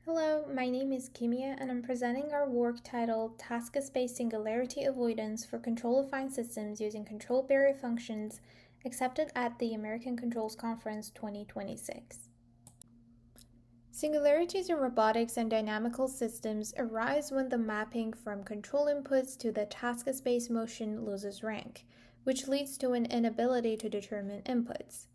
Hello, my name is Kimia and I'm presenting our work titled Task-Based Singularity Avoidance for Control Affine Systems Using Control Barrier Functions accepted at the American Controls Conference 2026. Singularities in robotics and dynamical systems arise when the mapping from control inputs to the task-based motion loses rank, which leads to an inability to determine inputs.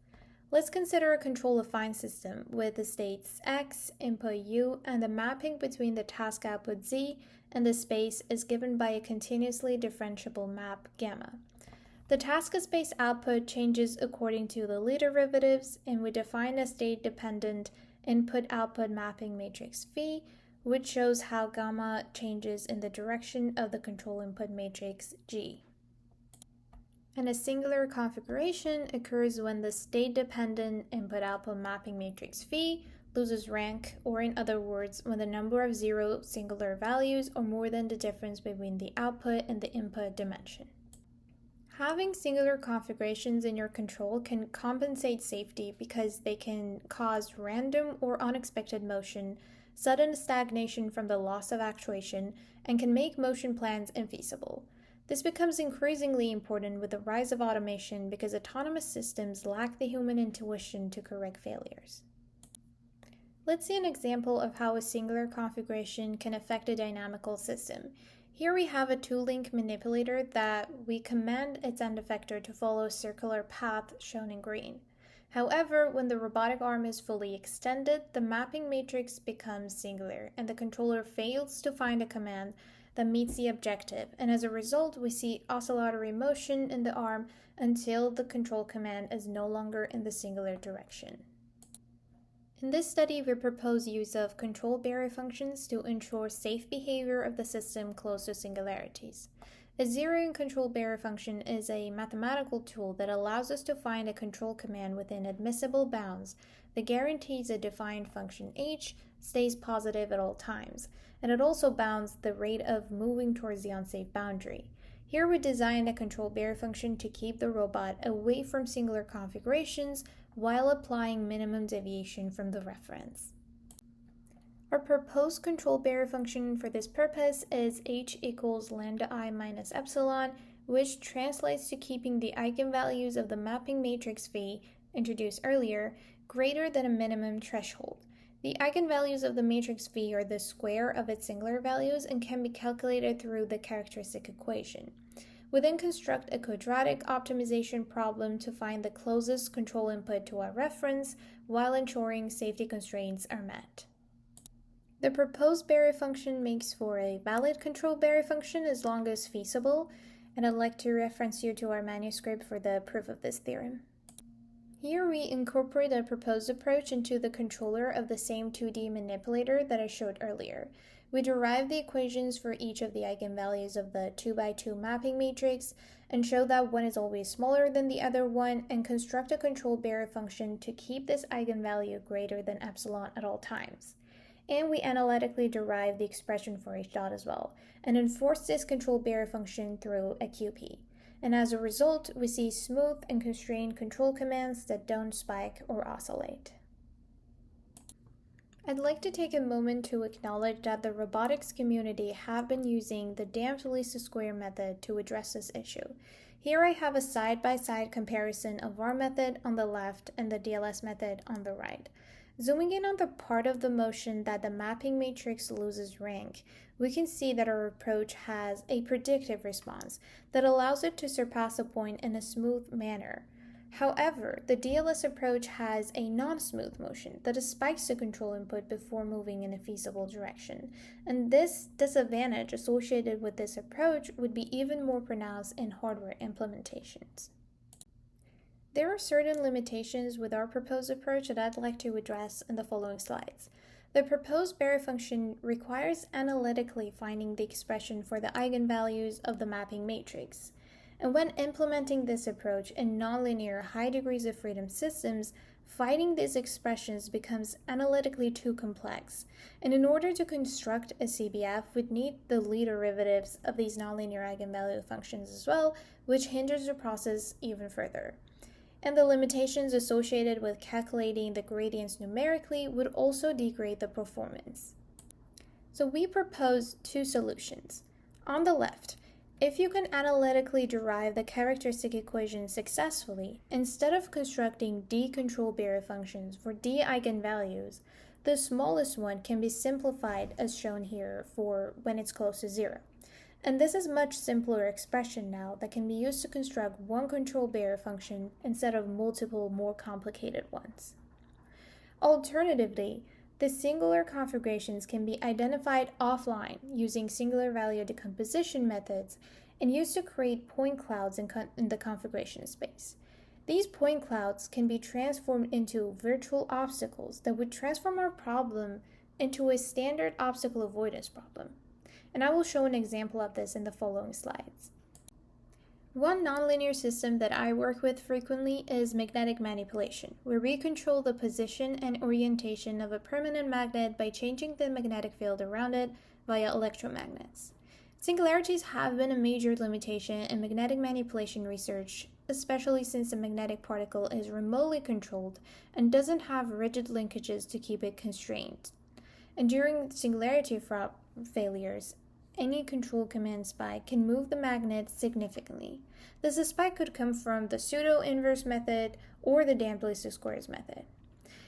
Let's consider a control affine system with the states x, input u, and the mapping between the task output z and the space is given by a continuously differentiable map gamma. The task-based output changes according to the Lie derivatives, and we define a state-dependent input-output mapping matrix phi, which shows how gamma changes in the direction of the control input matrix G. And a singular configuration occurs when the state-dependent input-output mapping matrix phi loses rank, or in other words, when the number of zero singular values are more than the difference between the output and the input dimension. Having singular configurations in your control can compensate safety because they can cause random or unexpected motion, sudden stagnation from the loss of actuation, and can make motion plans infeasible. This becomes increasingly important with the rise of automation because autonomous systems lack the human intuition to correct failures. Let's see an example of how a singular configuration can affect a dynamical system. Here we have a two-link manipulator that we command its end effector to follow a circular path shown in green. However, when the robotic arm is fully extended, the mapping matrix becomes singular and the controller fails to find a command that meets the objective, and as a result we see oscillatory motion in the arm until the control command is no longer in the singular direction. In this study, we propose use of control barrier functions to ensure safe behavior of the system close to singularities. A zeroing control barrier function is a mathematical tool that allows us to find a control command within admissible bounds that guarantees a defined function h stays positive at all times, and it also bounds the rate of moving towards the unsafe boundary. Here we designed a control barrier function to keep the robot away from singular configurations while applying minimum deviation from the reference. Our proposed control barrier function for this purpose is h equals lambda I minus epsilon, which translates to keeping the eigenvalues of the mapping matrix phi, introduced earlier, greater than a minimum threshold. The eigenvalues of the matrix phi are the square of its singular values and can be calculated through the characteristic equation. We then construct a quadratic optimization problem to find the closest control input to our reference while ensuring safety constraints are met. The proposed barrier function makes for a valid control barrier function as long as feasible, and I'd like to reference you to our manuscript for the proof of this theorem. Here we incorporate a proposed approach into the controller of the same 2D manipulator that I showed earlier. We derive the equations for each of the eigenvalues of the 2x2 mapping matrix and show that one is always smaller than the other one and construct a control barrier function to keep this eigenvalue greater than epsilon at all times. And we analytically derive the expression for h dot as well and enforce this control barrier function through a QP. And as a result, we see smooth and constrained control commands that don't spike or oscillate. I'd like to take a moment to acknowledge that the robotics community have been using the damped least square method to address this issue. Here I have a side-by-side comparison of our method on the left and the DLS method on the right. Zooming in on the part of the motion that the mapping matrix loses rank, we can see that our approach has a predictive response that allows it to surpass a point in a smooth manner. However, the DLS approach has a non-smooth motion that spikes the control input before moving in a feasible direction, and this disadvantage associated with this approach would be even more pronounced in hardware implementations. There are certain limitations with our proposed approach that I'd like to address in the following slides. The proposed barrier function requires analytically finding the expression for the eigenvalues of the mapping matrix. And when implementing this approach in nonlinear high degrees of freedom systems, finding these expressions becomes analytically too complex. And in order to construct a CBF, we'd need the Lie derivatives of these nonlinear eigenvalue functions as well, which hinders the process even further. And the limitations associated with calculating the gradients numerically would also degrade the performance. So we propose two solutions. On the left, if you can analytically derive the characteristic equation successfully, instead of constructing d control barrier functions for d eigenvalues, the smallest one can be simplified as shown here for when it's close to 0. And this is a much simpler expression now that can be used to construct one control barrier function instead of multiple more complicated ones. Alternatively, the singular configurations can be identified offline using singular value decomposition methods and used to create point clouds in the configuration space. These point clouds can be transformed into virtual obstacles that would transform our problem into a standard obstacle avoidance problem. And I will show an example of this in the following slides. One nonlinear system that I work with frequently is magnetic manipulation, where we control the position and orientation of a permanent magnet by changing the magnetic field around it via electromagnets. Singularities have been a major limitation in magnetic manipulation research, especially since the magnetic particle is remotely controlled and doesn't have rigid linkages to keep it constrained. And during singularity failures, any control command spike can move the magnet significantly. This spike could come from the pseudo-inverse method or the damped least squares method.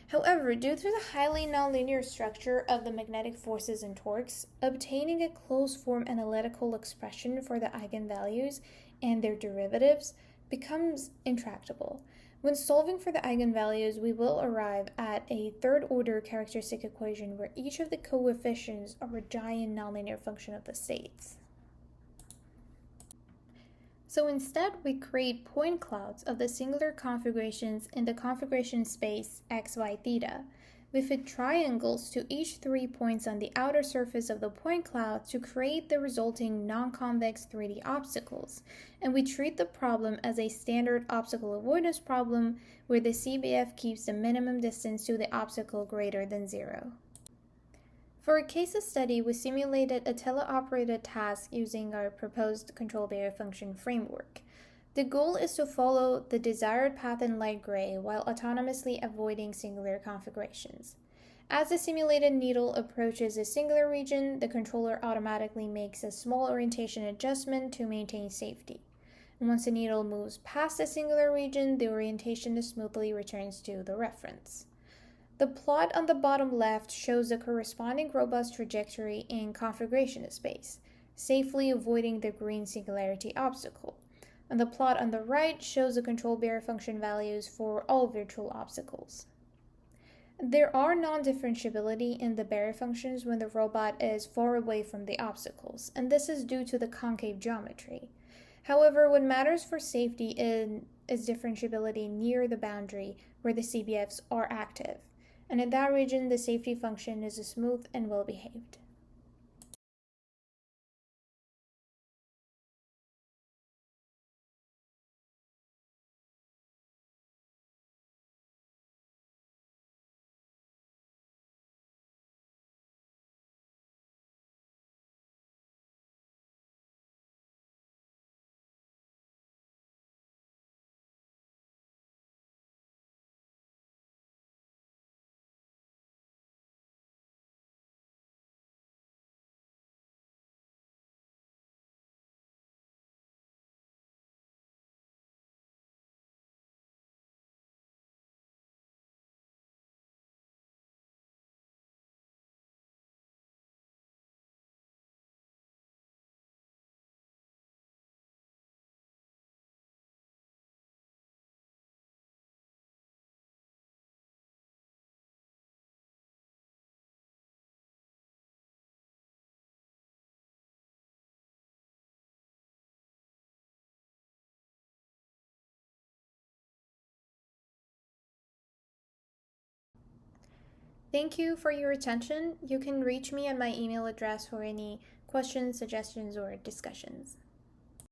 However, due to the highly nonlinear structure of the magnetic forces and torques, obtaining a closed-form analytical expression for the eigenvalues and their derivatives becomes intractable. When solving for the eigenvalues, we will arrive at a third-order characteristic equation where each of the coefficients are a giant nonlinear function of the states. So instead, we create point clouds of the singular configurations in the configuration space x, y, theta. We fit triangles to each 3 points on the outer surface of the point cloud to create the resulting non-convex 3D obstacles, and we treat the problem as a standard obstacle avoidance problem where the CBF keeps the minimum distance to the obstacle greater than 0. For a case study, we simulated a teleoperated task using our proposed control barrier function framework. The goal is to follow the desired path in light gray while autonomously avoiding singular configurations. As the simulated needle approaches a singular region, the controller automatically makes a small orientation adjustment to maintain safety. And once the needle moves past the singular region, the orientation smoothly returns to the reference. The plot on the bottom left shows the corresponding robust trajectory in configuration space, safely avoiding the green singularity obstacle. And the plot on the right shows the control barrier function values for all virtual obstacles. There are non-differentiability in the barrier functions when the robot is far away from the obstacles, and this is due to the concave geometry. However, what matters for safety is differentiability near the boundary where the CBFs are active, and in that region the safety function is smooth and well-behaved. Thank you for your attention. You can reach me at my email address for any questions, suggestions, or discussions.